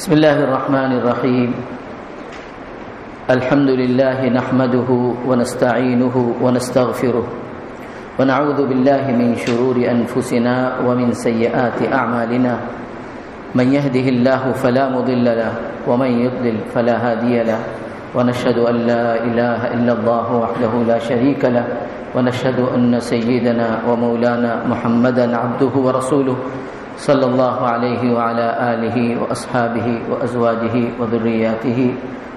بسم الله الرحمن الرحيم. الحمد لله نحمده ونستعينه ونستغفره ونعوذ بالله من شرور أنفسنا ومن سيئات أعمالنا. من يهده الله فلا مضل له ومن يضلل فلا هادي له، ونشهد أن لا إله إلا الله وحده لا شريك له، ونشهد أن سيدنا ومولانا محمدا عبده ورسوله صلى الله عليه وعلى آله وأصحابه وأزواجه وذرياته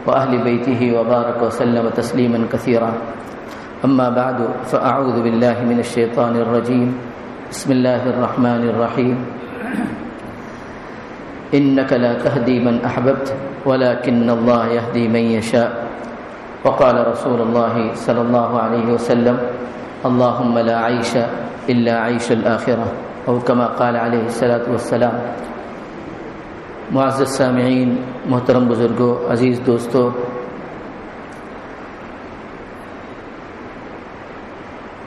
وأهل بيته وبارك وسلم تسليما كثيرا. أما بعد، فأعوذ بالله من الشيطان الرجيم. بسم الله الرحمن الرحيم. إنك لا تهدي من أحببت ولكن الله يهدي من يشاء. وقال رسول الله صلى الله عليه وسلم: اللهم لا عيش إلا عيش الآخرة، اور کما قال علیہ الصلاۃ والسلام. معزز سامعین، محترم بزرگوں، عزیز دوستو،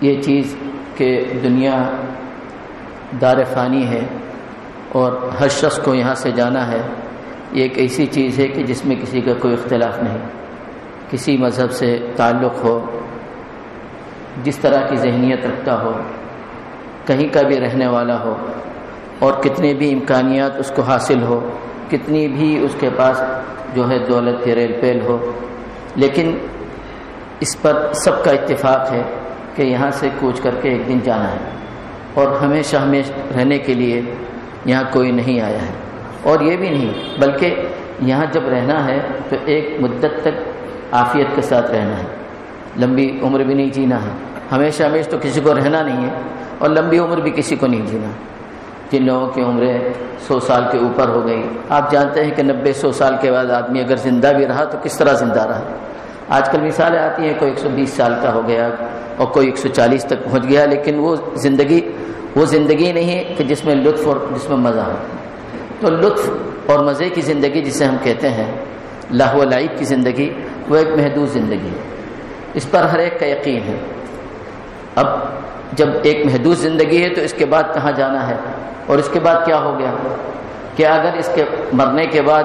یہ چیز کہ دنیا دار فانی ہے اور ہر شخص کو یہاں سے جانا ہے، یہ ایک ایسی چیز ہے کہ جس میں کسی کا کوئی اختلاف نہیں. کسی مذہب سے تعلق ہو، جس طرح کی ذہنیت رکھتا ہو، کہیں کا بھی رہنے والا ہو، اور کتنے بھی امکانیات اس کو حاصل ہو، کتنی بھی اس کے پاس جو ہے دولت کے ریل پیل ہو، لیکن اس پر سب کا اتفاق ہے کہ یہاں سے کوچ کر کے ایک دن جانا ہے، اور ہمیشہ رہنے کے لیے یہاں کوئی نہیں آیا ہے. اور یہ بھی نہیں، بلکہ یہاں جب رہنا ہے تو ایک مدت تک عافیت کے ساتھ رہنا ہے. لمبی عمر بھی نہیں جینا ہے، ہمیشہ تو کسی کو رہنا نہیں ہے، اور لمبی عمر بھی کسی کو نہیں جینا. جن لوگوں کی عمریں 100 سال کے اوپر ہو گئی، آپ جانتے ہیں کہ 90-100 سال کے بعد آدمی اگر زندہ بھی رہا تو کس طرح زندہ رہا. آج کل مثالیں آتی ہیں، کوئی 120 سال کا ہو گیا اور کوئی 140 تک پہنچ گیا، لیکن وہ زندگی نہیں ہے کہ جس میں لطف اور جس میں مزہ ہو. تو لطف اور مزے کی زندگی جسے ہم کہتے ہیں، لہو و لعب کی زندگی، وہ ایک محدود زندگی ہے. اس پر ہر ایک کا یقین ہے. اب جب ایک محدود زندگی ہے تو اس کے بعد کہاں جانا ہے، اور اس کے بعد کیا ہو گیا کہ اگر اس کے مرنے کے بعد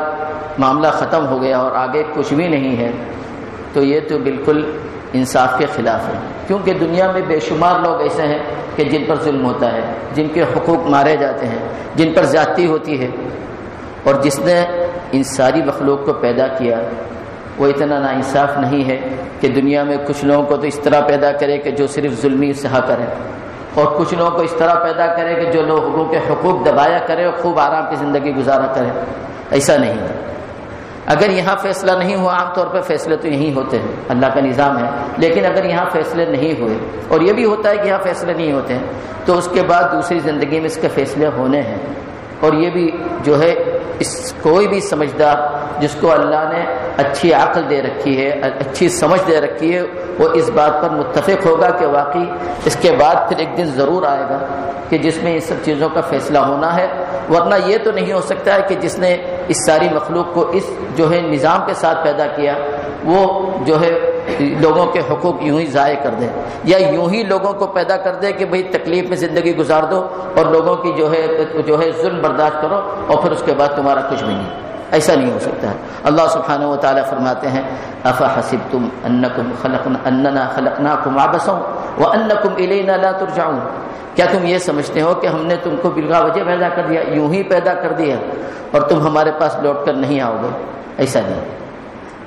معاملہ ختم ہو گیا اور آگے کچھ بھی نہیں ہے، تو یہ تو بالکل انصاف کے خلاف ہے. کیونکہ دنیا میں بے شمار لوگ ایسے ہیں کہ جن پر ظلم ہوتا ہے، جن کے حقوق مارے جاتے ہیں، جن پر زیادتی ہوتی ہے. اور جس نے ان ساری مخلوق کو پیدا کیا وہ اتنا ناانصاف نہیں ہے کہ دنیا میں کچھ لوگوں کو تو اس طرح پیدا کرے کہ جو صرف ظلمی سہا کرے، اور کچھ لوگوں کو اس طرح پیدا کرے کہ جو لوگوں کے حقوق دبایا کرے اور خوب آرام کی زندگی گزارا کرے. ایسا نہیں ہے. اگر یہاں فیصلہ نہیں ہوا، عام طور پہ فیصلے تو یہیں ہوتے ہیں، اللہ کا نظام ہے، لیکن اگر یہاں فیصلے نہیں ہوئے، اور یہ بھی ہوتا ہے کہ یہاں فیصلے نہیں ہوتے ہیں، تو اس کے بعد دوسری زندگی میں اس کے فیصلے ہونے ہیں. اور یہ بھی جو ہے کوئی بھی سمجھدار جس کو اللہ نے اچھی عقل دے رکھی ہے، اچھی سمجھ دے رکھی ہے، وہ اس بات پر متفق ہوگا کہ واقعی اس کے بعد پھر ایک دن ضرور آئے گا کہ جس میں ان سب چیزوں کا فیصلہ ہونا ہے. ورنہ یہ تو نہیں ہو سکتا ہے کہ جس نے اس ساری مخلوق کو اس جو ہے نظام کے ساتھ پیدا کیا، وہ جو ہے لوگوں کے حقوق یوں ہی ضائع کر دے، یا یوں ہی لوگوں کو پیدا کر دے کہ بھئی تکلیف میں زندگی گزار دو اور لوگوں کی جو ہے ظلم برداشت کرو، اور پھر اس کے بعد تمہارا کچھ بھی نہیں. ایسا نہیں ہو سکتا ہے. اللہ سبحانہ و تعالیٰ فرماتے ہیں: افحسبتم اننا خلقناکم عبثا وانکم الینا لا ترجعون. کیا تم یہ سمجھتے ہو کہ ہم نے تم کو بلا وجہ پیدا کر دیا، یوں ہی پیدا کر دیا اور تم ہمارے پاس لوٹ کر نہیں آؤ گے؟ ایسا نہیں.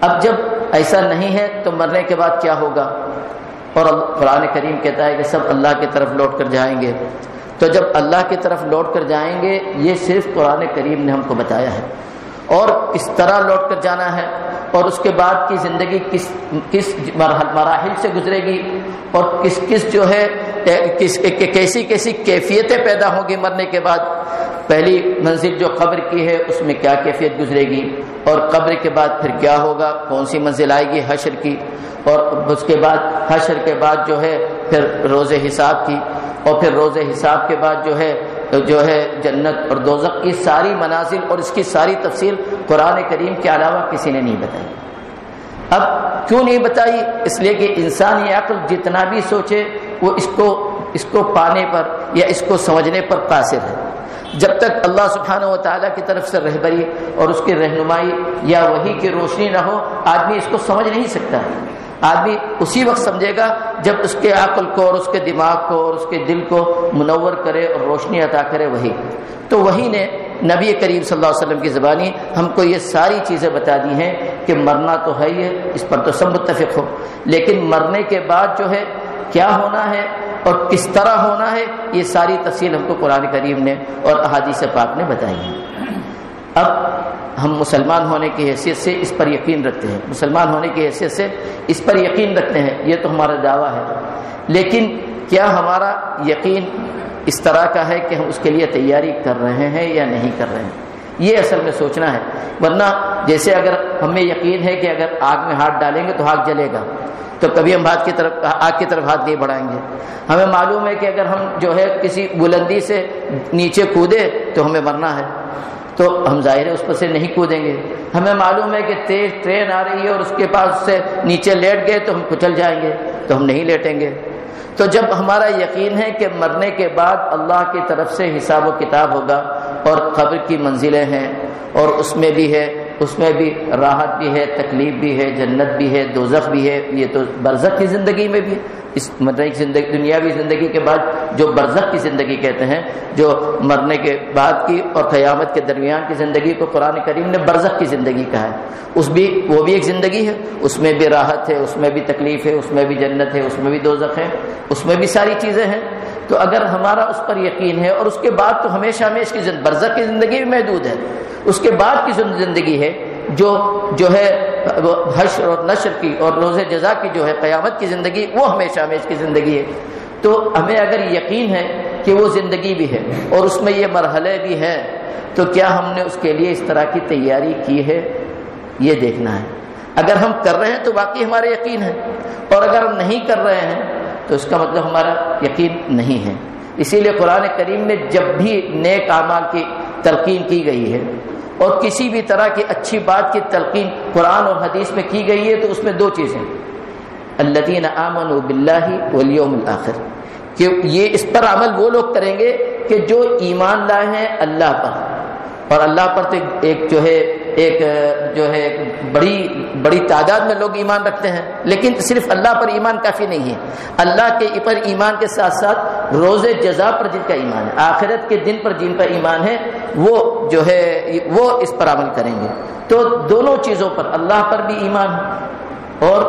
اب جب ایسا نہیں ہے تو مرنے کے بعد کیا ہوگا؟ اور قرآن کریم کہتا ہے کہ سب اللہ کی طرف لوٹ کر جائیں گے. تو جب اللہ کی طرف لوٹ کر جائیں گے، یہ صرف قرآن کریم نے ہم کو بتایا ہے. اور کس طرح لوٹ کر جانا ہے، اور اس کے بعد کی زندگی کس مراحل سے گزرے گی، اور کس جو ہے کیسی کیفیتیں پیدا ہوں گی مرنے کے بعد. پہلی منزل جو قبر کی ہے اس میں کیا کیفیت گزرے گی، اور قبر کے بعد پھر کیا ہوگا، کون سی منزل آئے گی حشر کی، اور اس کے بعد حشر کے بعد جو ہے پھر روز حساب کی، اور پھر روز حساب کے بعد جو ہے جنت اور دوزخ کی ساری منازل اور اس کی ساری تفصیل قرآن کریم کے علاوہ کسی نے نہیں بتائی. اب کیوں نہیں بتائی؟ اس لیے کہ انسانی عقل جتنا بھی سوچے وہ اس کو پانے پر یا اس کو سمجھنے پر قاصر ہے. جب تک اللہ سبحانہ و تعالیٰ کی طرف سے رہبری اور اس کی رہنمائی یا وحی کی روشنی نہ ہو، آدمی اس کو سمجھ نہیں سکتا۔ آدمی اسی وقت سمجھے گا جب اس کے عقل کو اور اس کے دماغ کو اور اس کے دل کو منور کرے اور روشنی عطا کرے وحی۔ تو وحی نے نبی کریم صلی اللہ علیہ وسلم کی زبانی ہم کو یہ ساری چیزیں بتا دی ہیں کہ مرنا تو ہے ہی، اس پر تو سب متفق ہو، لیکن مرنے کے بعد جو ہے کیا ہونا ہے اور کس طرح ہونا ہے، یہ ساری تفصیل ہم کو قرآن کریم نے اور احادیث پاک نے بتائی ہے۔ اب ہم مسلمان ہونے کی حیثیت سے اس پر یقین رکھتے ہیں، مسلمان ہونے کی حیثیت سے اس پر یقین رکھتے ہیں، یہ تو ہمارا دعویٰ ہے، لیکن کیا ہمارا یقین اس طرح کا ہے کہ ہم اس کے لیے تیاری کر رہے ہیں یا نہیں کر رہے ہیں، یہ اصل میں سوچنا ہے۔ ورنہ جیسے اگر ہمیں یقین ہے کہ اگر آگ میں ہاتھ ڈالیں گے تو آگ جلے گا، تو کبھی ہم آگ کی طرف ہاتھ نہیں بڑھائیں گے۔ ہمیں معلوم ہے کہ اگر ہم جو ہے کسی بلندی سے نیچے کودے تو ہمیں مرنا ہے، تو ہم ظاہر ہے اس پر سے نہیں کودیں گے۔ ہمیں معلوم ہے کہ تیز ٹرین آ رہی ہے اور اس کے پاس سے نیچے لیٹ گئے تو ہم کچل جائیں گے، تو ہم نہیں لیٹیں گے۔ تو جب ہمارا یقین ہے کہ مرنے کے بعد اللہ کی طرف سے حساب و کتاب ہوگا اور قبر کی منزلیں ہیں اور اس میں بھی ہے، اس میں بھی راحت بھی ہے، تکلیف بھی ہے، جنت بھی ہے، دوزخ بھی ہے، یہ تو برزخ کی زندگی میں بھی، اس مرنے کی زندگی، دنیاوی زندگی کے بعد جو برزخ کی زندگی کہتے ہیں، جو مرنے کے بعد کی اور قیامت کے درمیان کی زندگی کو قرآن کریم نے برزخ کی زندگی کہا ہے، وہ بھی ایک زندگی ہے، اس میں بھی راحت ہے، اس میں بھی تکلیف ہے، اس میں بھی جنت ہے، اس میں بھی دوزخ ہے، اس میں بھی ساری چیزیں ہیں۔ تو اگر ہمارا اس پر یقین ہے، اور اس کے بعد تو ہمیشہ کی برزخ کی زندگی بھی محدود ہے، اس کے بعد کی زندگی ہے جو ہے حشر اور نشر کی اور روز جزا کی جو ہے قیامت کی زندگی، وہ ہمیشہ کی زندگی ہے۔ تو ہمیں اگر یقین ہے کہ وہ زندگی بھی ہے اور اس میں یہ مرحلے بھی ہیں، تو کیا ہم نے اس کے لیے اس طرح کی تیاری کی ہے، یہ دیکھنا ہے۔ اگر ہم کر رہے ہیں تو واقعی ہمارا یقین ہے، اور اگر ہم نہیں کر رہے ہیں تو اس کا مطلب ہمارا یقین نہیں ہے۔ اسی لیے قرآن کریم میں جب بھی نیک اعمال کی تلقین کی گئی ہے اور کسی بھی طرح کی اچھی بات کی تلقین قرآن اور حدیث میں کی گئی ہے، تو اس میں دو چیزیں، الذین آمنوا باللہ والیوم الآخر، کہ یہ اس پر عمل وہ لوگ کریں گے کہ جو ایمان لائے ہیں اللہ پر، اور اللہ پر تو ایک بڑی تعداد میں لوگ ایمان رکھتے ہیں، لیکن صرف اللہ پر ایمان کافی نہیں ہے، اللہ کے پر ایمان کے ساتھ ساتھ روز جزا پر جن کا ایمان ہے، آخرت کے دن پر جن کا ایمان ہے، وہ جو ہے وہ اس پر عمل کریں گے۔ تو دونوں چیزوں پر، اللہ پر بھی ایمان ہے اور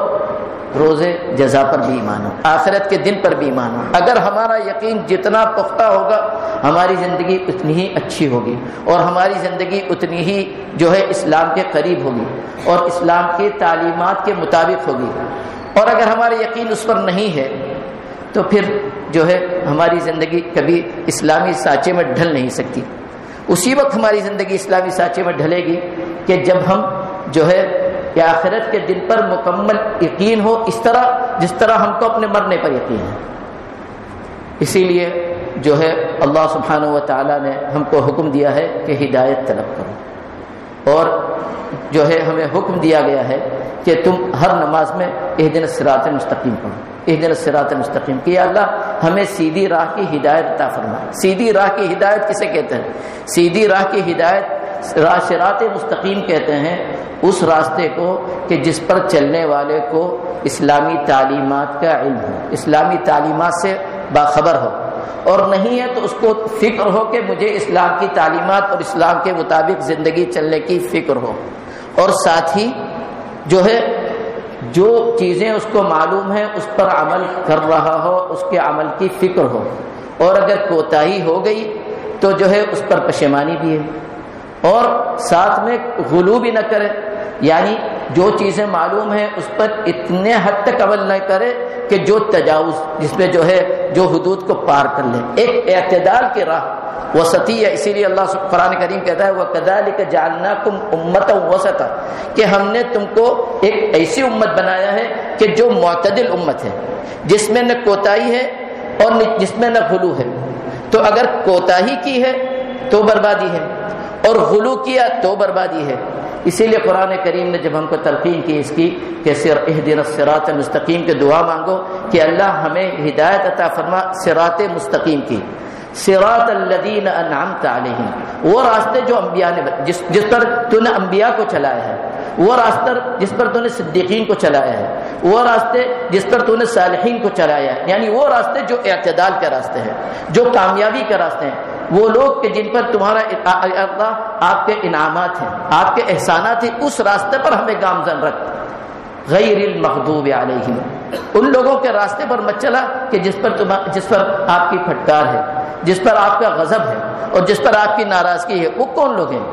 روز جزا پر بھی ایمان ہو، آخرت کے دن پر بھی ایمان ہو۔ اگر ہمارا یقین جتنا پختہ ہوگا، ہماری زندگی اتنی ہی اچھی ہوگی، اور ہماری زندگی اتنی ہی جو ہے اسلام کے قریب ہوگی اور اسلام کی تعلیمات کے مطابق ہوگی۔ اور اگر ہمارا یقین اس پر نہیں ہے تو پھر جو ہے ہماری زندگی کبھی اسلامی سانچے میں ڈھل نہیں سکتی۔ اسی وقت ہماری زندگی اسلامی سانچے میں ڈھلے گی کہ جب ہم جو ہے کہ آخرت کے دن پر مکمل یقین ہو، جس طرح ہم کو اپنے مرنے پر یقین ہے۔ اسی لیے جو ہے اللہ سبحانہ و تعالیٰ نے ہم کو حکم دیا ہے کہ ہدایت طلب کرو، اور جو ہے ہمیں حکم دیا گیا ہے کہ تم ہر نماز میں اہدنا الصراط المستقیم پڑھو، اہدنا الصراط المستقیم، کہ یا اللہ ہمیں سیدھی راہ کی ہدایت عطا فرما۔ سیدھی راہ کی ہدایت کسے کہتے ہیں؟ سیدھی راہ کی ہدایت صراط مستقیم کہتے ہیں اس راستے کو کہ جس پر چلنے والے کو اسلامی تعلیمات کا علم ہو، اسلامی تعلیمات سے باخبر ہو، اور نہیں ہے تو اس کو فکر ہو کہ مجھے اسلام کی تعلیمات اور اسلام کے مطابق زندگی چلنے کی فکر ہو، اور ساتھ ہی جو ہے جو چیزیں اس کو معلوم ہیں اس پر عمل کر رہا ہو، اس کے عمل کی فکر ہو، اور اگر کوتاہی ہو گئی تو جو ہے اس پر پشیمانی بھی ہے، اور ساتھ میں غلو بھی نہ کرے، یعنی جو چیزیں معلوم ہیں اس پر اتنے حد تک عمل نہ کرے کہ جو تجاوز، جس میں جو ہے جو حدود کو پار کر لے، ایک اعتدال کی راہ وسطیہ۔ اسی لیے اللہ قرآن کریم کہتا ہے وَكَذَلِكَ جَعَلْنَاكُمْ أُمَّةً وَسَطًا، کہ ہم نے تم کو ایک ایسی امت بنایا ہے کہ جو معتدل امت ہے، جس میں نہ کوتاہی ہے اور جس میں نہ غلو ہے۔ تو اگر کوتاہی کی ہے تو بربادی ہے، اور غلو کیا تو بربادی ہے۔ اسی لیے قرآن کریم نے جب ہم کو تلقین کی اس کی کہ اہدنا الصراط المستقیم کے دعا مانگو کہ اللہ ہمیں ہدایت عطا فرما صراط مستقیم کی۔ صراط الذین انعمت علیہم، وہ راستے جو انبیاء نے جس پر تو نے انبیاء کو چلایا ہے، وہ راستہ جس پر تو نے صدیقین کو چلایا ہے، وہ راستے جس پر تو نے صالحین کو چلایا ہے، یعنی وہ راستے جو اعتدال کے راستے ہیں، جو کامیابی کے راستے ہیں، وہ لوگ کہ جن پر تمہارا اللہ آپ کے انعامات ہیں، آپ کے احسانات ہیں، اس راستے پر ہمیں گامزن رکھ، غیر المغضوب علیہم، ان لوگوں کے راستے پر مت چلا کہ جس پر آپ کی پھٹکار ہے، جس پر آپ کا غضب ہے اور جس پر آپ کی ناراضگی ہے۔ وہ کون لوگ ہیں؟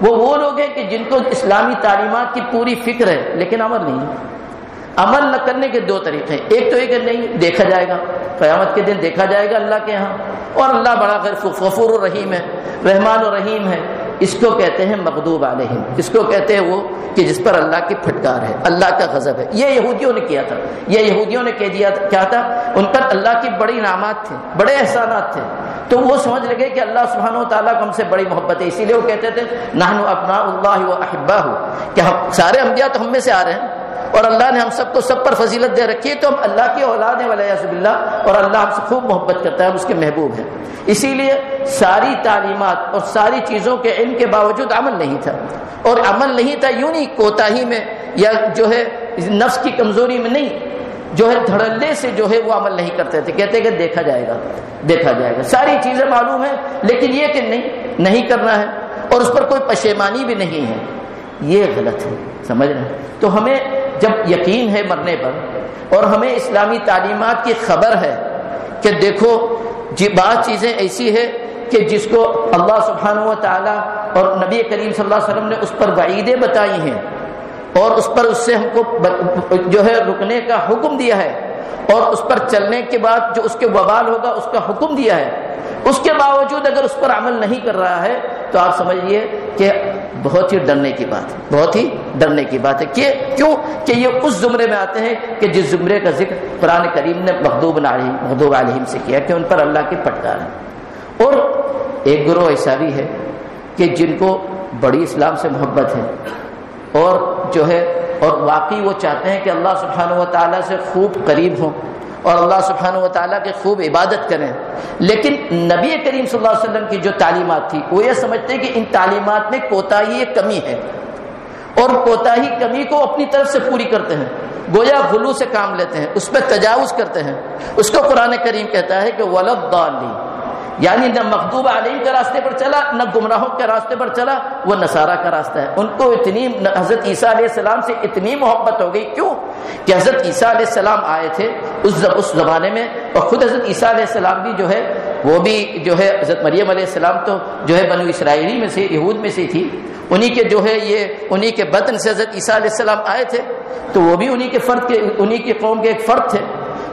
وہ لوگ ہیں کہ جن کو اسلامی تعلیمات کی پوری فکر ہے لیکن عمل نہیں ہے۔ عمل نہ کرنے کے دو طریقے ہیں، ایک تو یہ کہ نہیں دیکھا جائے گا، قیامت کے دن دیکھا جائے گا اللہ کے ہاں، اور اللہ بڑا غفور الرحیم ہے، رحمان الرحیم ہے، اس کو کہتے ہیں مغضوب علیہم، اس کو کہتے ہیں وہ کہ جس پر اللہ کی پھٹکار ہے، اللہ کا غضب ہے۔ یہ یہودیوں نے کیا تھا، یہ یہودیوں نے کیا تھا، ان پر اللہ کی بڑی انعامات تھے، بڑے احسانات تھے، تو وہ سمجھ لگے کہ اللہ سبحانہ و تعالیٰ کو ہم سے بڑی محبت ہے، اسی لیے وہ کہتے تھے نحن ابناء اللہ و احباہ، کہ ہم سارے انبیاء تو ہم میں سے آ رہے ہیں اور اللہ نے ہم سب کو سب پر فضیلت دے رکھی ہے، تو ہم اللہ کی اولاد ہیں والعیاذ باللہ، اور اللہ ہم سے خوب محبت کرتا ہے، ہم اس کے محبوب ہیں۔ اسی لیے ساری تعلیمات اور ساری چیزوں کے علم کے باوجود عمل نہیں تھا، اور عمل نہیں تھا یوں نہیں کوتاہی میں یا جو ہے نفس کی کمزوری میں نہیں، جو ہے دھڑلے سے جو ہے وہ عمل نہیں کرتے تھے، کہتے کہ دیکھا جائے گا، دیکھا جائے گا، ساری چیزیں معلوم ہیں لیکن یہ کہ نہیں کرنا ہے، اور اس پر کوئی پشیمانی بھی نہیں ہے، یہ غلط ہے، سمجھ رہے ہیں؟ تو ہمیں جب یقین ہے مرنے پر اور ہمیں اسلامی تعلیمات کی خبر ہے کہ دیکھو بعض چیزیں ایسی ہے کہ جس کو اللہ سبحانہ و تعالی اور نبی کریم صلی اللہ علیہ وسلم نے اس پر وعیدیں بتائی ہیں اور اس سے ہم کو جو ہے رکنے کا حکم دیا ہے، اور اس پر چلنے کے بعد جو اس کے وبال ہوگا اس کا حکم دیا ہے، اس کے باوجود اگر اس پر عمل نہیں کر رہا ہے تو آپ سمجھیے کہ بہت ہی ڈرنے کی بات ہے، بہت ہی ڈرنے کی بات ہے۔ کیوں کہ یہ اس زمرے میں آتے ہیں کہ جس زمرے کا ذکر قرآن کریم نے مغضوب علیہم سے کیا کہ ان پر اللہ کی پھٹکار ہے۔ اور ایک گروہ ایسا بھی ہے کہ جن کو بڑی اسلام سے محبت ہے اور جو ہے اور واقعی وہ چاہتے ہیں کہ اللہ سبحانہ و تعالیٰ سے خوب قریب ہوں اور اللہ سبحانہ و تعالیٰ کی خوب عبادت کریں، لیکن نبی کریم صلی اللہ علیہ وسلم کی جو تعلیمات تھی وہ یہ سمجھتے ہیں کہ ان تعلیمات میں کوتاہی کمی ہے، اور کوتاہی کمی کو اپنی طرف سے پوری کرتے ہیں، گویا غلو سے کام لیتے ہیں، اس پہ تجاوز کرتے ہیں۔ اس کو قرآن کریم کہتا ہے کہ وَلَضَّالِّينَ، یعنی نہ مغضوب علیہم کے راستے پر چلا نہ گمراہوں کے راستے پر چلا، وہ نصارہ کا راستہ ہے۔ ان کو اتنی حضرت عیسیٰ علیہ السلام سے اتنی محبت ہو گئی، کیوں کہ حضرت عیسیٰ علیہ السلام آئے تھے اس زمانے میں، اور خود حضرت عیسیٰ علیہ السلام بھی جو ہے وہ بھی جو ہے حضرت مریم علیہ السلام تو جو ہے بنو اسرائیلی میں سے، یہود میں سے تھی، انہی کے جو ہے انہی کے بطن سے حضرت عیسیٰ علیہ السلام آئے تھے، تو وہ بھی انہی کے قوم کے ایک فرد تھے۔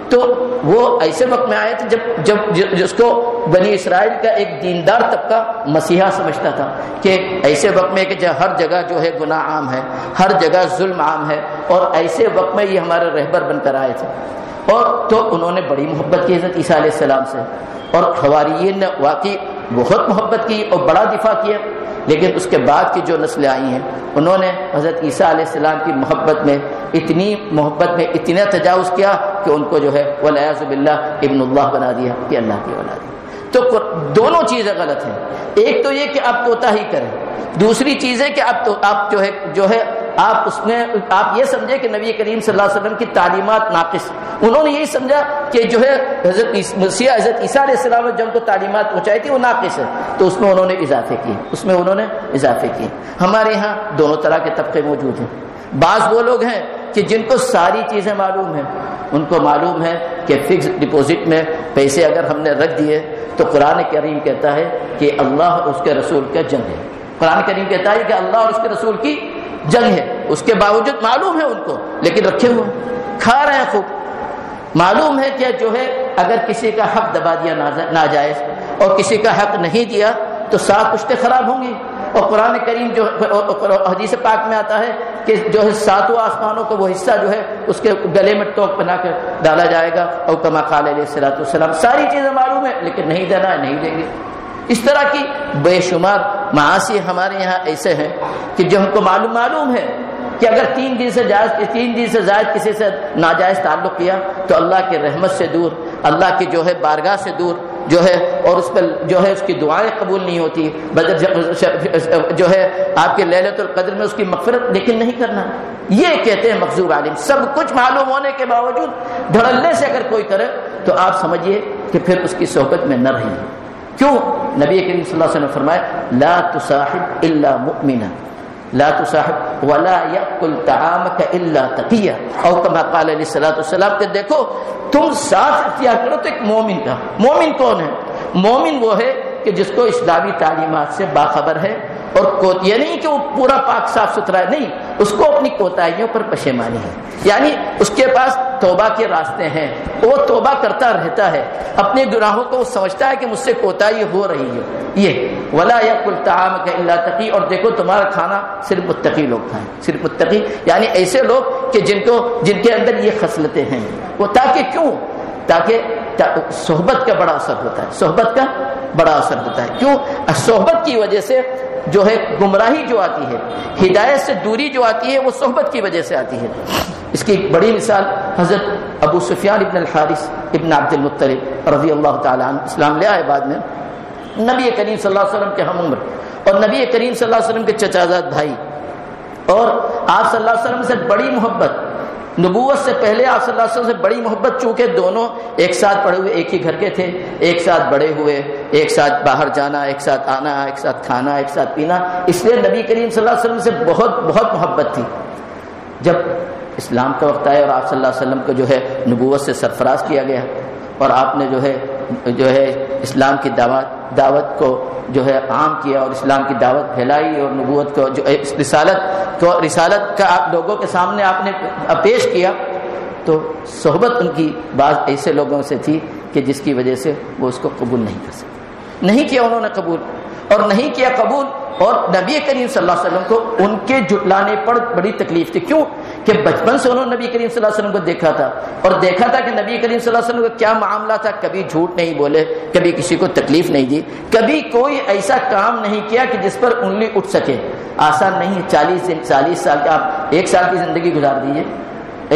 تو وہ ایسے وقت میں آئے تھے جب جس کو بنی اسرائیل کا ایک دیندار طبقہ مسیحا سمجھتا تھا کہ ایسے وقت میں کہ ہر جگہ جو ہے گناہ عام ہے، ہر جگہ ظلم عام ہے، اور ایسے وقت میں یہ ہمارے رہبر بن کر آئے تھے، اور تو انہوں نے بڑی محبت کی حضرت عیسیٰ علیہ السلام سے، اور حواریین نے واقعی بہت محبت کی اور بڑا دفاع کیا۔ لیکن اس کے بعد کی جو نسلیں آئی ہیں انہوں نے حضرت عیسیٰ علیہ السلام کی محبت میں اتنا تجاوز کیا کہ ان کو جو ہے والعیاذ باللہ ابن اللہ بنا دیا کہ اللہ کی اولاد ہے۔ تو دونوں چیزیں غلط ہیں، ایک تو یہ کہ آپ کوتاہی کریں، دوسری چیز ہے کہ آپ جو ہے آپ یہ سمجھے کہ نبی کریم صلی اللہ علیہ وسلم کی تعلیمات ناقص، انہوں نے یہی سمجھا کہ جو ہے حضرت عیسیٰ علیہ السلام نے جن کو تعلیمات پہنچائی تھی وہ ناقص ہے، تو اس میں انہوں نے اضافے کیے۔ ہمارے ہاں دونوں طرح کے طبقے موجود ہیں، بعض وہ لوگ ہیں کہ جن کو ساری چیزیں معلوم ہیں، ان کو معلوم ہے کہ فکس ڈپوزٹ میں پیسے اگر ہم نے رکھ دیے تو قرآن کریم کہتا ہے کہ اللہ اور اس کے رسول کا جنگ ہے، قرآن کریم کہتا ہے کہ اللہ اور اس کے رسول کی جنگ ہے، اس کے باوجود معلوم ہے ان کو، لیکن رکھے ہوئے کھا رہے ہیں خوب۔ معلوم ہے کہ جو ہے اگر کسی کا حق دبا دیا ناجائز اور کسی کا حق نہیں دیا تو 7 پشتیں خراب ہوں گی، اور قرآن کریم جو حدیث پاک میں آتا ہے کہ جو ہے 7 آسمانوں کو وہ حصہ جو ہے اس کے گلے میں ٹوک بنا کر ڈالا جائے گا، اور کما قال علیہ الصلوۃ والسلام، ساری چیزیں معلوم ہے لیکن نہیں دینا ہے، نہیں دیں گے۔ اس طرح کی بے شمار معاصی ہمارے یہاں ایسے ہیں کہ جو ہم کو معلوم ہے کہ اگر 3 دن سے زائد کسی سے ناجائز تعلق کیا تو اللہ کی رحمت سے دور، اللہ کی جو ہے بارگاہ سے دور، جو ہے اور اس پر جو ہے اس کی دعائیں قبول نہیں ہوتی، جو ہے آپ کے لیلۃ القدر میں اس کی مغفرت لیکن نہیں کرنا، یہ کہتے ہیں مغضوب علیہم۔ سب کچھ معلوم ہونے کے باوجود دھڑلے سے اگر کوئی کرے تو آپ سمجھیے کہ پھر اس کی صحبت میں نہ رہیے۔ کیوں؟ نبی کریم صلی اللہ علیہ وسلم نے فرمایا لا تصاحب الا مؤمنا لا تصاحب ولا یاکل طعامک الا تقیا، اور کما قال علیہ الصلوۃ والسلام کہ دیکھو تم ساتھ اختیار کرو تو ایک مومن کا۔ مومن کون ہے؟ مومن وہ ہے کہ جس کو اسلامی تعلیمات سے باخبر ہے، اور یہ نہیں کہ وہ پورا پاک صاف ستھرا ہے، نہیں، اس کو اپنی کوتاہیوں پر پشیمانی ہے، یعنی اس کے پاس توبہ کے راستے ہیں، وہ توبہ کرتا رہتا ہے، اپنے گناہوں کو وہ سمجھتا ہے کہ مجھ سے کوتاہی ہو رہی ہے۔ یہ ولا یاکل طعامک الا تقی، اور دیکھو تمہارا کھانا صرف متقی لوگ کھائیں، صرف متقی یعنی ایسے لوگ کہ جن کے اندر یہ خصلتیں ہیں، وہ تاکہ کیوں؟ تاکہ صحبت کا بڑا اثر ہوتا ہے، صحبت کا بڑا اثر ہوتا ہے۔ کیوں؟ صحبت کی وجہ سے جو ہے گمراہی جو آتی ہے، ہدایت سے دوری جو آتی ہے، وہ صحبت کی وجہ سے آتی ہے۔ اس کی ایک بڑی مثال حضرت ابو سفیان ابن الحارث ابن عبد المطلب رضی اللہ تعالی عنہ، اسلام لے آئے بعد میں، نبی کریم صلی اللہ علیہ وسلم کے ہم عمر اور نبی کریم صلی اللہ علیہ وسلم کے چچا زاد بھائی، اور آپ صلی اللہ علیہ وسلم سے بڑی محبت، نبوت سے پہلے آپ صلی اللہ علیہ وسلم سے بڑی محبت، چونکہ دونوں ایک ساتھ پڑے ہوئے، ایک ہی گھر کے تھے، ایک ساتھ بڑے ہوئے، ایک ساتھ باہر جانا، ایک ساتھ آنا، ایک ساتھ کھانا، ایک ساتھ پینا، اس لیے نبی کریم صلی اللہ علیہ وسلم سے بہت بہت محبت تھی۔ جب اسلام کا وقت آیا اور آپ صلی اللہ علیہ وسلم کو جو ہے نبوت سے سرفراز کیا گیا، اور آپ نے جو ہے اسلام کی دعوت کو جو ہے عام کیا اور اسلام کی دعوت پھیلائی، اور نبوت کو جو رسالت کا آپ لوگوں کے سامنے آپ نے پیش کیا، تو صحبت ان کی بعض ایسے لوگوں سے تھی کہ جس کی وجہ سے وہ اس کو قبول نہیں کر سکتے، نہیں کیا انہوں نے قبول، اور نہیں کیا قبول، اور نبی کریم صلی اللہ علیہ وسلم کو ان کے جھٹلانے پر بڑی تکلیف تھی۔ کیوں؟ کہ بچپن سے انہوں نے نبی کریم صلی اللہ علیہ وسلم کو دیکھا تھا، اور دیکھا تھا کہ نبی کریم صلی اللہ علیہ وسلم کا کیا معاملہ تھا، کبھی جھوٹ نہیں بولے، کبھی کسی کو تکلیف نہیں دی، کبھی کوئی ایسا کام نہیں کیا کہ جس پر انگلی اٹھ سکے۔ آسان نہیں ہے 40 سال کا آپ 1 سال کی زندگی گزار دیجیے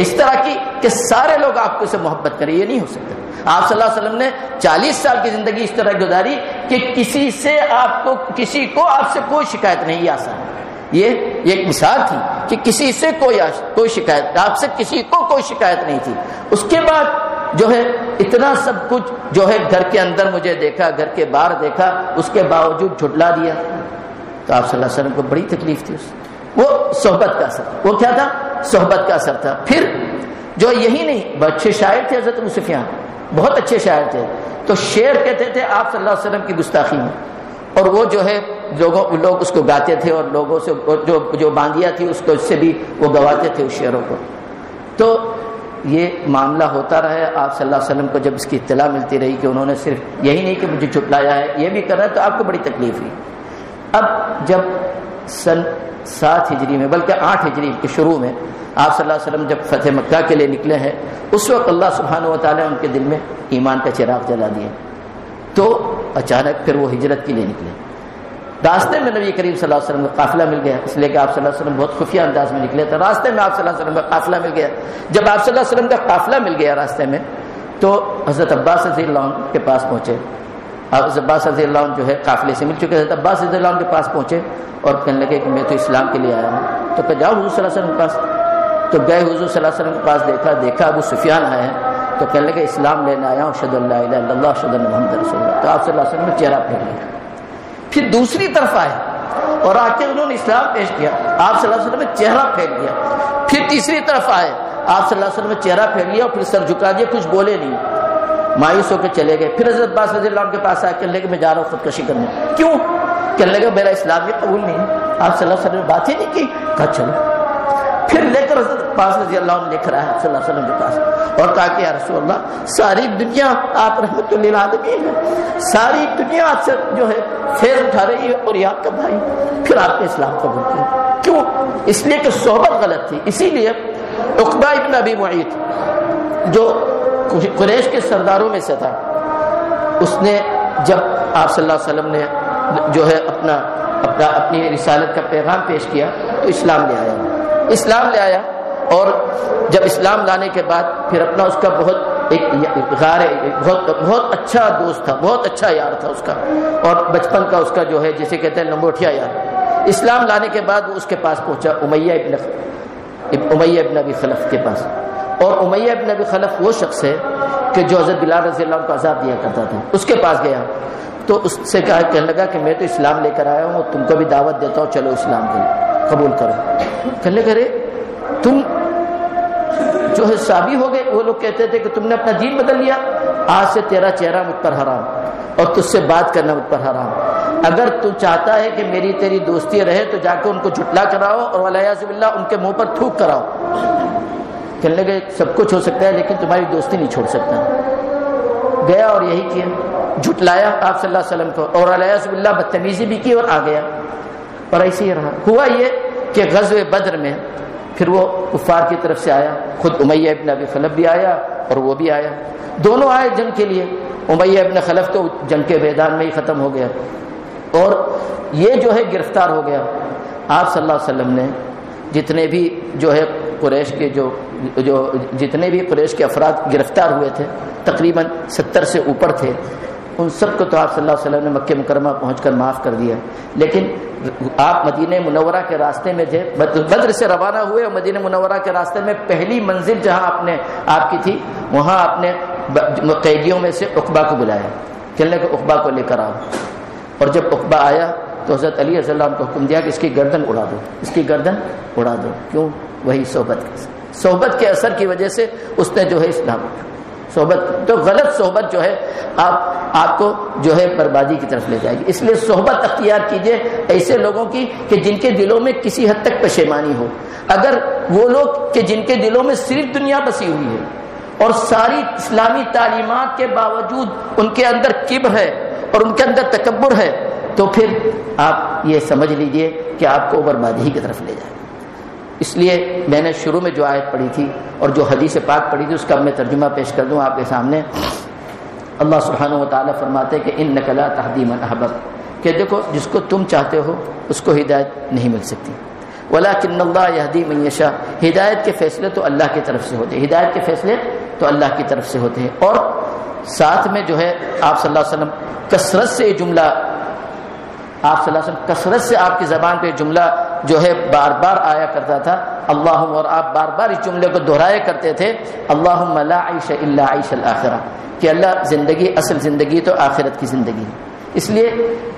اس طرح کی کہ سارے لوگ آپ کو سے محبت کریں، یہ نہیں ہو سکتا۔ آپ صلی اللہ علیہ وسلم نے 40 سال کی زندگی اس طرح گزاری کہ کسی کو آپ سے کوئی شکایت نہیں، یہ آسان ہے۔ یہ ایک مثال تھی کہ کسی سے کوئی شکایت، آپ سے کسی کو کوئی شکایت نہیں تھی۔ اس کے بعد جو ہے اتنا سب کچھ جو ہے گھر کے اندر مجھے دیکھا، گھر کے باہر دیکھا، اس کے باوجود جھٹلا دیا، تو آپ صلی اللہ علیہ وسلم کو بڑی تکلیف تھی۔ وہ صحبت کا اثر، وہ کیا تھا؟ صحبت کا اثر تھا۔ پھر جو یہی نہیں، بہت اچھے شاعر تھے حضرت ابو سفیان، بہت اچھے شاعر تھے، تو شعر کہتے تھے آپ صلی اللہ علیہ وسلم کی گستاخی میں، اور وہ جو ہے لوگ اس کو گاتے تھے، اور لوگوں سے جو باندیا تھی اس کو، اس سے بھی وہ گواتے تھے اس شعروں کو۔ تو یہ معاملہ ہوتا رہا ہے۔ آپ صلی اللہ علیہ وسلم کو جب اس کی اطلاع ملتی رہی کہ انہوں نے صرف یہی نہیں کہ مجھے جھٹلایا ہے، یہ بھی کر رہا ہے، تو آپ کو بڑی تکلیف ہوئی۔ اب جب سن 7 ہجری میں، بلکہ 8 ہجری کے شروع میں آپ صلی اللہ علیہ وسلم جب فتح مکہ کے لیے نکلے ہیں، اس وقت اللہ سبحانہ و تعالیٰ ان کے دل میں ایمان کا چراغ جلا دیا، تو اچانک پھر وہ ہجرت کے لیے نکلے۔ راستے میں نبی کریم صلی اللہ علیہ وسلم کا قافلہ مل گیا، اس لیے کہ آپ صلی اللہ علیہ وسلم بہت خفیہ انداز میں نکلے تھے۔ راستے میں آپ صلی اللہ علیہ وسلم کا قافلہ مل گیا۔ جب آپ صلی اللہ علیہ وسلم کا قافلہ مل گیا راستے میں، تو حضرت عباس رضی اللہ عنہ کے پاس پہنچے۔ حضرت عباس رضی اللہ عنہ جو ہے قافلے سے مل چکے، حضرت عباس رضی اللہ عنہ کے پاس پہنچے اور کہنے لگے کہ میں تو اسلام کے لیے آیا ہوں۔ تو کہ جاؤ حضور صلی اللہ علیہ وسلم کے پاس۔ تو گئے حضور صلی اللہ علیہ وسلم کے پاس، دیکھا ابو سفیان آئے ہیں، تو کہنے لگے اسلام لینے آیا ہوں، اشہد ان لا الہ الا اللہ اشہد ان محمد رسول اللہ۔ تو آپ صلی اللہ علیہ وسلم نے چہرہ پھیر لیا۔ پھر دوسری طرف آئے اور آ کے انہوں نے اسلام پیش کیا، آپ صلی اللہ علیہ وسلم نے چہرہ پھیر لیا۔ پھر تیسری طرف آئے، آپ صلی اللہ علیہ وسلم نے چہرہ پھیر لیا اور پھر سر جھکا دیا، کچھ بولے نہیں، مایوس ہو کے چلے گئے۔ پھر حضرت عباس رضی اللہ عنہ کے پاس آئے، کہنے لگے میں جا رہا ہوں خودکشی کرنے۔ کیوں؟ کہنے لگے میرا اسلام یہ قبول نہیں ہے۔ آپ صلی اللہ علیہ وسلم نے بات ہی نہیں کی، کہا چلو۔ پھر لے کر حضرت عباس رضی اللہ عنہ لے کر آیا صلی اللہ علیہ وسلم کے پاس اور کہا کہ یا رسول اللہ، ساری دنیا آپ رحمت للعالمین ہیں، ساری دنیا آپ سے جو ہے فیض اٹھا رہی ہے، اور یہ آپ کا بھائی، پھر آپ نے اسلام قبول کیا۔ کیوں؟ اس لیے کہ صحبت غلط تھی۔ اسی لیے عقبہ ابن ابی معیط جو قریش کے سرداروں میں سے تھا، اس نے جب آپ صلی اللہ علیہ وسلم نے جو ہے اپنی رسالت کا پیغام پیش کیا تو اسلام لے آیا، اور جب اسلام لانے کے بعد پھر اپنا اس کا بہت بہت اچھا دوست تھا، بہت اچھا یار تھا اس کا، اور بچپن کا اس کا جو ہے جسے کہتے ہیں لنگوٹیا یار۔ اسلام لانے کے بعد وہ اس کے پاس پہنچا، امیہ ابن ابی خلف کے پاس، اور امیہ ابن ابی خلف وہ شخص ہے کہ جو حضرت بلال رضی اللہ عنہ کو عذاب دیا کرتا تھا۔ اس کے پاس گیا تو اس سے کہنے لگا کہ میں تو اسلام لے کر آیا ہوں، تم کو بھی دعوت دیتا ہوں، چلو اسلام قبول کرو۔ کہنے لگا تم جو ہے صحابی ہو گئے؟ وہ لوگ کہتے تھے کہ تم نے اپنا دین بدل لیا، آج سے تیرا چہرہ مجھ پر حرام اور تجھ سے بات کرنا مجھ پر حرام، اگر تو چاہتا ہے کہ میری تیری دوستی رہے تو جا کے ان کو جھٹلا کراؤ اور والعیاذ باللہ ان کے منہ پر تھوک کراؤ۔ کہنے لگے سب کچھ ہو سکتا ہے لیکن تمہاری دوستی نہیں چھوڑ سکتا۔ گیا اور یہی کیا، جھٹلایا آپ صلی اللہ علیہ وسلم کو، اور والعیاذ باللہ بدتمیزی بھی کی اور آ گیا، اور ایسے ہی رہا۔ ہوا یہ کہ غزوہ بدر میں پھر وہ کفار کی طرف سے آیا، خود امیہ ابن ابی خلف بھی آیا اور وہ بھی آیا، دونوں آئے جنگ کے لیے۔ امیہ ابن خلف تو جنگ کے میدان میں ہی ختم ہو گیا، اور یہ جو ہے گرفتار ہو گیا۔ آپ صلی اللہ علیہ وسلم نے جتنے بھی جو ہے قریش کے جو جتنے بھی قریش کے افراد گرفتار ہوئے تھے، تقریباً 70 سے اوپر تھے، ان سب کو تو آپ صلی اللہ علیہ وسلم نے مکہ مکرمہ پہنچ کر معاف کر دیا، لیکن آپ مدینہ منورہ کے راستے میں تھے، بدر سے روانہ ہوئے اور مدینہ منورہ کے راستے میں پہلی منزل جہاں آپ کی تھی، وہاں آپ نے قیدیوں میں سے عقبہ کو بلایا، کہنے کہ عقبہ کو لے کر آؤ، اور جب عقبہ آیا تو حضرت علی رضی اللہ عنہ کو حکم دیا کہ اس کی گردن اڑا دو، اس کی گردن اڑا دو۔ کیوں؟ وہی صحبت کے اثر کی وجہ سے اس نے جو ہے اسلام، صحبت تو غلط صحبت جو ہے آپ کو جو ہے بربادی کی طرف لے جائے گی، اس لیے صحبت اختیار کیجئے ایسے لوگوں کی کہ جن کے دلوں میں کسی حد تک پشیمانی ہو۔ اگر وہ لوگ کہ جن کے دلوں میں صرف دنیا بسی ہوئی ہے اور ساری اسلامی تعلیمات کے باوجود ان کے اندر کبر ہے اور ان کے اندر تکبر ہے، تو پھر آپ یہ سمجھ لیجئے کہ آپ کو بربادی کی طرف لے جائے۔ اس لیے میں نے شروع میں جو آیت پڑھی تھی اور جو حدیث پاک پڑھی تھی اس کا میں ترجمہ پیش کر دوں آپ کے سامنے۔ اللہ سبحانہ و تعالیٰ فرماتے کہ انک لا تہدی من احببت، کہ دیکھو جس کو تم چاہتے ہو اس کو ہدایت نہیں مل سکتی، ولکن اللہ یہدی من یشاء، ہدایت کے فیصلے تو اللہ کی طرف سے ہوتے ہیں، ہدایت کے فیصلے تو اللہ کی طرف سے ہوتے ہیں۔ اور ساتھ میں جو ہے آپ صلی اللہ علیہ وسلم کثرت سے یہ جملہ، آپ صلی اللہ علیہ وسلم کثرت سے آپ کی زبان پہ جملہ جو ہے بار بار آیا کرتا تھا، اللہم، اور آپ بار بار اس جملے کو دہرایا کرتے تھے، اللہم لا عیش الا عیش الآخرہ، کہ اللہ زندگی، اصل زندگی تو آخرت کی زندگی ہے۔ اس لیے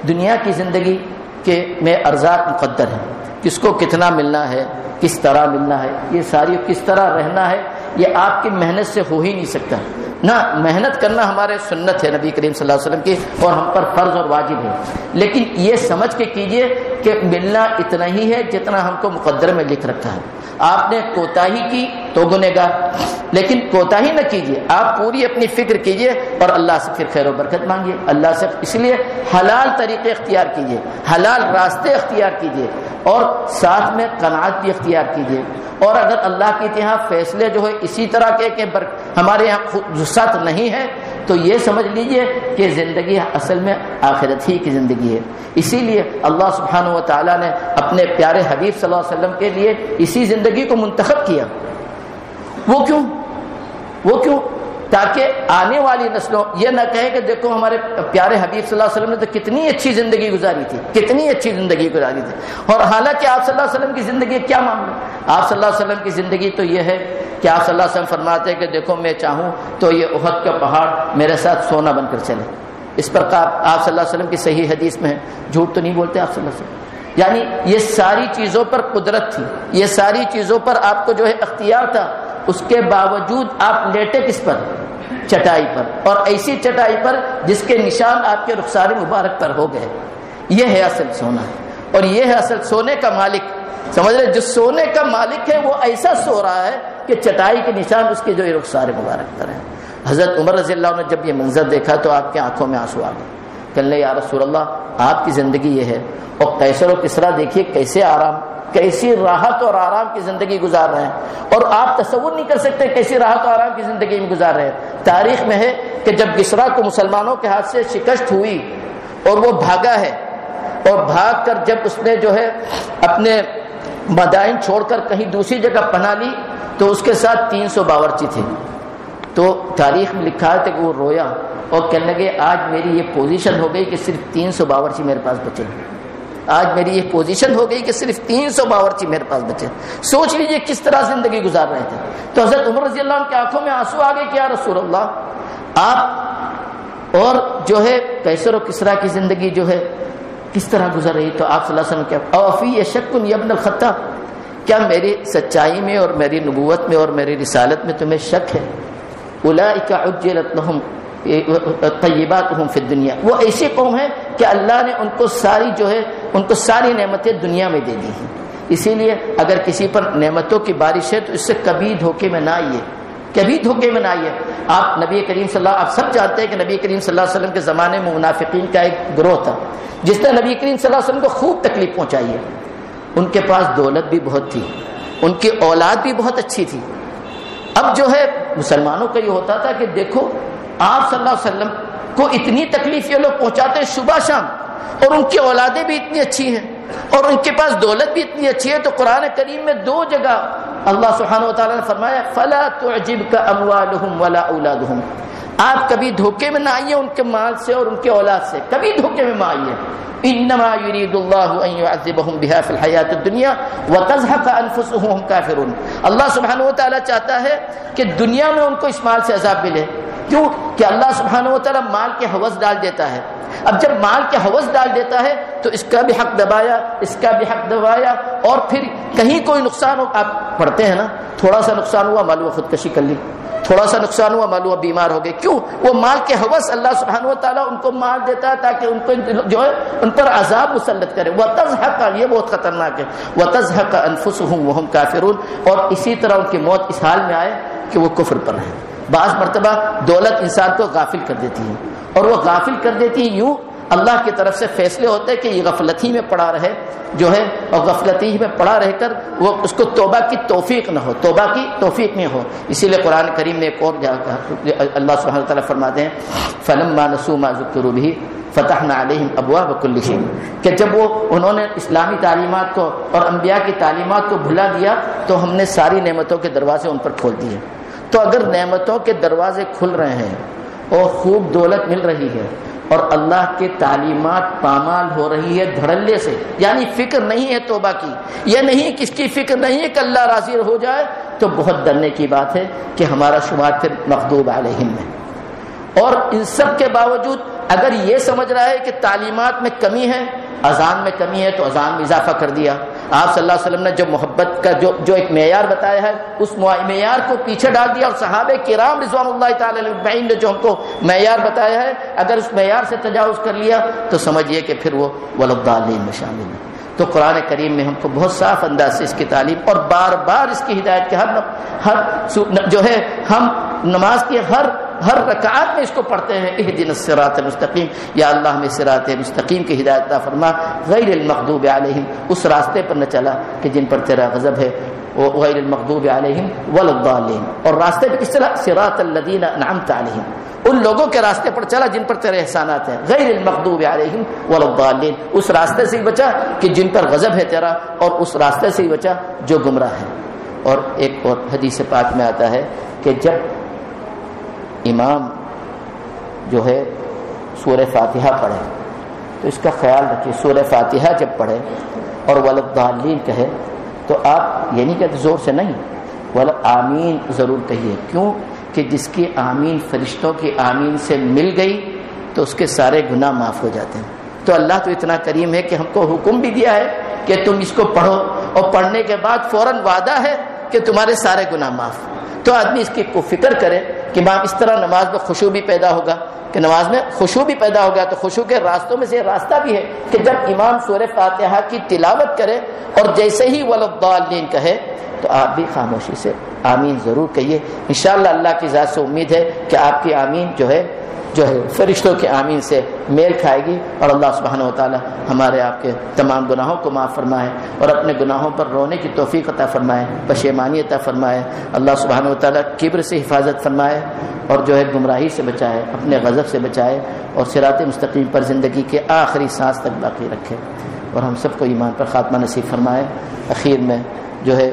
دنیا کی زندگی کے میں ارزاق مقدر ہے، کس کو کتنا ملنا ہے، کس طرح ملنا ہے، یہ ساری کس طرح رہنا ہے، یہ آپ کی محنت سے ہو ہی نہیں سکتا۔ نہ محنت کرنا ہمارے سنت ہے نبی کریم صلی اللہ علیہ وسلم کی، اور ہم پر فرض اور واجب ہے، لیکن یہ سمجھ کے کیجئے کہ ملنا اتنا ہی ہے جتنا ہم کو مقدر میں لکھ رکھا ہے۔ آپ نے کوتاہی کی تو گنہگار، لیکن کوتاہی نہ کیجئے، آپ پوری اپنی فکر کیجئے اور اللہ سے پھر خیر و برکت مانگیے اللہ سے۔ اس لیے حلال طریقے اختیار کیجئے، حلال راستے اختیار کیجئے، اور ساتھ میں قناعت بھی اختیار کیجئے۔ اور اگر اللہ کے یہاں فیصلے جو ہے اسی طرح کے کہ ہمارے یہاں وسعت نہیں ہے، تو یہ سمجھ لیجئے کہ زندگی اصل میں آخرت ہی کی زندگی ہے۔ اسی لیے اللہ سبحانہ و تعالیٰ نے اپنے پیارے حبیب صلی اللہ علیہ وسلم کے لیے اسی زندگی کو منتخب کیا۔ وہ کیوں؟ تاکہ آنے والی نسلوں یہ نہ کہے کہ دیکھو ہمارے پیارے حبیب صلی اللہ علیہ وسلم نے تو کتنی اچھی زندگی گزاری تھی، کتنی اچھی زندگی گزاری تھی، اور حالانکہ آپ صلی اللہ علیہ وسلم کی زندگی کیا معاملہ؟ آپ صلی اللہ علیہ وسلم کی زندگی تو یہ ہے کہ آپ صلی اللہ علیہ وسلم فرماتے ہیں کہ دیکھو میں چاہوں تو یہ احد کا پہاڑ میرے ساتھ سونا بن کر چلے۔ اس پر آپ صلی اللہ علیہ وسلم کی صحیح حدیث میں ہے، جھوٹ تو نہیں بولتے آپ صلی اللہ علیہ وسلم، یعنی یہ ساری چیزوں پر قدرت تھی، یہ ساری چیزوں پر آپ کو جو ہے اختیار تھا، اس کے باوجود آپ لیٹے کس پر؟ چٹائی پر، اور ایسی چٹائی پر جس کے نشان آپ کے رخسار مبارک پر ہو گئے۔ یہ ہے اصل سونا، اور یہ ہے اصل سونے کا مالک۔ سمجھ رہے، جو سونے کا مالک ہے وہ ایسا سو رہا ہے کہ چٹائی کے نشان اس کے جو رخسار مبارک پر ہیں۔ حضرت عمر رضی اللہ عنہ نے جب یہ منظر دیکھا تو آپ کی آنکھوں میں آنسو آ گئے، کہنے یا رسول اللہ آپ کی زندگی یہ ہے، اور قیصر و کسریٰ دیکھیے کیسے آرام، کیسی راحت اور آرام کی زندگی گزار رہے ہیں، اور آپ تصور نہیں کر سکتے کیسی راحت اور آرام کی زندگی میں گزار رہے ہیں۔ تاریخ میں ہے کہ جب کسریٰ کو مسلمانوں کے ہاتھ سے شکست ہوئی اور وہ بھاگا ہے، اور بھاگ کر جب اس نے جو ہے اپنے مدائن چھوڑ کر کہیں دوسری جگہ پناہ لی، تو اس کے ساتھ 300 باورچی تھے، تو تاریخ میں لکھا ہے کہ وہ رویا اور کہنے لگے آج میری یہ پوزیشن ہو گئی کہ صرف 300 باورچی میرے پاس بچے. آج میری یہ پوزیشن ہو گئی کہ صرف 300 باورچی میرے پاس بچے. سوچ لیجئے کس طرح زندگی گزار رہے تھے. تو حضرت عمر رضی اللہ عنہ کی آنکھوں میں آنسو آ گئے کہ یا رسول اللہ آپ اور جو ہے قیصر و کسریٰ کی زندگی جو ہے کس طرح گزر رہی. تو آپ صلی اللہ علیہ وسلم کیا اوفی شک یا ابن الخطاب، کیا میری سچائی میں اور میری نبوت میں اور میری رسالت میں تمہیں شک ہے؟ اولئک عجلت لهم طیباتہم فی الدنیا، وہ ایسی قوم ہے کہ اللہ نے ان کو ساری نعمتیں دنیا میں دے دی ہیں. اسی لیے اگر کسی پر نعمتوں کی بارش ہے تو اس سے کبھی دھوکے میں نہ آئیے، کبھی دھوکے میں نہ آئیے. آپ نبی کریم صلی اللہ، آپ سب جانتے ہیں کہ نبی کریم صلی اللہ علیہ وسلم کے زمانے میں منافقین کا ایک گروہ تھا جس نے نبی کریم صلی اللہ علیہ وسلم کو خوب تکلیف پہنچائی ہے. ان کے پاس دولت بھی بہت تھی، ان کی اولاد بھی بہت اچھی تھی. اب جو ہے مسلمانوں کا یہ ہوتا تھا کہ دیکھو آپ صلی اللہ علیہ وسلم کو اتنی تکلیف یہ لوگ پہنچاتے ہیں صبح شام، اور ان کی اولادیں بھی اتنی اچھی ہیں اور ان کے پاس دولت بھی اتنی اچھی ہے. تو قرآن کریم میں 2 جگہ اللہ سبحانہ وتعالیٰ نے فرمایا فَلَا تُعْجِبْكَ أَمْوَالُهُمْ وَلَا أَوْلَادُهُمْ، آپ کبھی دھوکے میں نہ آئیے ان کے مال سے اور ان کے اولاد سے، کبھی دھوکے میں نہ آئیے. انما يريد الله ان يعذبهم بها في الحیات الدنیا وتزهق انفسهم وهم کافرون. اللہ سبحانہ وتعالیٰ چاہتا ہے کہ دنیا میں ان کو اس مال سے عذاب ملے. کیوں کہ اللہ سبحانہ وتعالیٰ مال کے ہوس ڈال دیتا ہے. اب جب مال کے ہوس ڈال دیتا ہے تو اس کا بھی حق دبایا، اس کا بھی حق دبایا، اور پھر کہیں کوئی نقصان ہو، آپ پڑھتے ہیں نا تھوڑا سا نقصان ہوا معلوم خودکشی کر لی، تھوڑا سا نقصان ہوا معلوم بیمار ہو گئے. کیوں؟ وہ مال کے ہوس اللہ سبحانہ وتعالیٰ ان کو مال دیتا ہے تاکہ ان کو جو ہے ان پر عذاب مسلط کرے. وَتَزْهَقَ، یہ بہت خطرناک ہے، وَتَزْهَقَ أَنفُسُهُمْ وَهُمْ كَافِرُونَ، اور اسی طرح ان کی موت اس حال میں آئے کہ وہ کفر پر رہے. بعض مرتبہ دولت انسان کو غافل کر دیتی ہے، اور وہ غافل کر دیتی ہے یوں اللہ کی طرف سے فیصلے ہوتے ہیں کہ یہ غفلت ہی میں پڑا رہے جو ہے، اور غفلت ہی میں پڑا رہ کر وہ اس کو توبہ کی توفیق نہ ہو، توبہ کی توفیق نہیں ہو. اسی لیے قرآن کریم میں ایک اور اللہ سبحانہ وتعالیٰ فرماتے ہیں فَلَمَّا نَسُوا مَا ذُكِّرُوا بِهِ فَتَحْنَا عَلَيْهِمْ أَبْوَابَ كُلِّ شَيْءٍ، کہ جب انہوں نے اسلامی تعلیمات کو اور انبیاء کی تعلیمات کو بھلا دیا تو ہم نے ساری نعمتوں کے دروازے ان پر کھول دیے. تو اگر نعمتوں کے دروازے کھل رہے ہیں اور خوب دولت مل رہی ہے اور اللہ کے تعلیمات پامال ہو رہی ہے دھڑلے سے، یعنی فکر نہیں ہے توبہ کی، یہ نہیں کس کی فکر نہیں ہے کہ اللہ راضی ہو جائے، تو بہت ڈرنے کی بات ہے کہ ہمارا شمار پھر مغضوب علیہم ہے. اور ان سب کے باوجود اگر یہ سمجھ رہا ہے کہ تعلیمات میں کمی ہے، اذان میں کمی ہے، تو اذان میں اضافہ کر دیا. آپ صلی اللہ علیہ وسلم نے جو محبت کا جو ایک معیار بتایا ہے اس معیار کو پیچھے ڈال دیا، اور صحابہ کرام رضوان اللہ تعالی علیہ اجمعین نے جو ہم کو معیار بتایا ہے اگر اس معیار سے تجاوز کر لیا تو سمجھیے کہ پھر وہ والضالین میں شامل ہے. تو قرآن کریم میں ہم کو بہت صاف انداز سے اس کی تعلیم اور بار بار اس کی ہدایت کے ہر جو ہے ہم نماز کی ہر رکعات میں اس کو پڑھتے ہیں اہدنا الصراط المستقیم، یا اللہ ہمیں صراط مستقیم کی ہدایت عطا فرما، غیر المغضوب علیہم، اس راستے پر نہ چلا کہ جن پر تیرا غضب ہے، غیر المغضوب علیہم ولا الضالین، اور راستے پہ کس طرح صراط الذین انعمت علیہم، ان لوگوں کے راستے پر چلا جن پر تیرے احسانات ہیں، غیر المغضوب علیہم ولا الضالین، اس راستے سے ہی بچا کہ جن پر غضب ہے تیرا، اور اس راستے سے ہی بچا جو گمراہ ہے. اور ایک اور حدیث پاک میں آتا ہے کہ جب امام جو ہے سورہ فاتحہ پڑھے تو اس کا خیال رکھیے، سورہ فاتحہ جب پڑھے اور والضالین کہے تو آپ یہ نہیں کہتے زور سے نہیں، آمین ضرور کہیے. کیوں کہ جس کی آمین فرشتوں کی آمین سے مل گئی تو اس کے سارے گناہ معاف ہو جاتے ہیں. تو اللہ تو اتنا کریم ہے کہ ہم کو حکم بھی دیا ہے کہ تم اس کو پڑھو، اور پڑھنے کے بعد فوراً وعدہ ہے کہ تمہارے سارے گناہ معاف. تو آدمی اس کی کو فکر کرے کہ اس طرح نماز میں خشوع بھی پیدا ہوگا، کہ نماز میں خشوع بھی پیدا ہو گیا. تو خشوع کے راستوں میں سے راستہ بھی ہے کہ جب امام سورہ فاتحہ کی تلاوت کرے اور جیسے ہی والضالین کہے تو آپ بھی خاموشی سے آمین ضرور کہیے. انشاءاللہ اللہ کی ذات سے امید ہے کہ آپ کی آمین جو ہے فرشتوں کے آمین سے میل کھائے گی، اور اللہ سبحانہ وتعالی ہمارے آپ کے تمام گناہوں کو معاف فرمائے اور اپنے گناہوں پر رونے کی توفیق عطا فرمائے، پشیمانی عطا فرمائے. اللہ سبحانہ وتعالی کبر سے حفاظت فرمائے اور جو ہے گمراہی سے بچائے، اپنے غضب سے بچائے، اور صراط مستقیم پر زندگی کے آخری سانس تک باقی رکھے، اور ہم سب کو ایمان پر خاتمہ نصیب فرمائے. اخیر میں جو ہے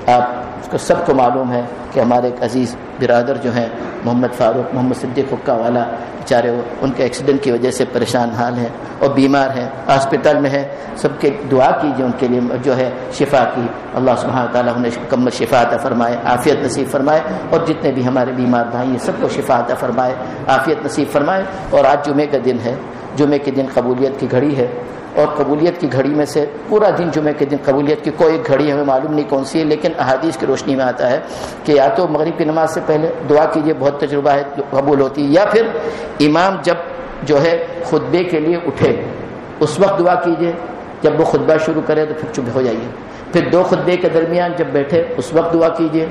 آپ اس کو سب کو معلوم ہے کہ ہمارے ایک عزیز برادر جو ہیں محمد فاروق محمد صدیق حقہ والا بیچارے ان کے ایکسیڈنٹ کی وجہ سے پریشان حال ہیں اور بیمار ہیں، ہاسپٹل میں ہیں. سب کے دعا کیجیے ان کے لیے جو ہے شفا کی. اللہ سبحانہ تعالیٰ انہیں مکمل شفا عطا فرمائے، عافیت نصیب فرمائے، اور جتنے بھی ہمارے بیمار بھائی ہیں سب کو شفا عطا فرمائے، عافیت نصیب فرمائے. اور آج جمعے کا دن ہے، جمعے کے دن قبولیت کی گھڑی ہے، اور قبولیت کی گھڑی میں سے پورا دن جمعے کے دن قبولیت کی کوئی ایک گھڑی ہمیں معلوم نہیں کون سی ہے، لیکن احادیث کی روشنی میں آتا ہے کہ یا تو مغرب کی نماز سے پہلے دعا کیجیے، بہت تجربہ ہے قبول ہوتی ہے، یا پھر امام جب جو ہے خطبے کے لیے اٹھے اس وقت دعا کیجیے، جب وہ خطبہ شروع کرے تو پھر چپ ہو جائیے، پھر دو خطبے کے درمیان جب بیٹھے اس وقت دعا کیجیے،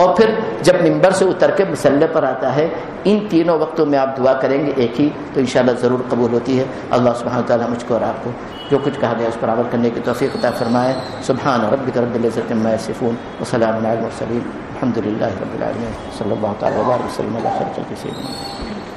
اور پھر جب ممبر سے اتر کے مصلی پر آتا ہے. ان تینوں وقتوں میں آپ دعا کریں گے ایک ہی تو انشاءاللہ ضرور قبول ہوتی ہے. اللہ سبحانہ وتعالیٰ مجھ کو اور آپ کو جو کچھ کہا گیا اس پر عمل کرنے کی توفیق عطا فرمائے. سبحان ربک رب العزۃ عما یصفون وسلام علی المرسلین الحمد للہ رب العالمین. صلی اللہ تعالی وسلم علی خیر خلقہ سیدنا.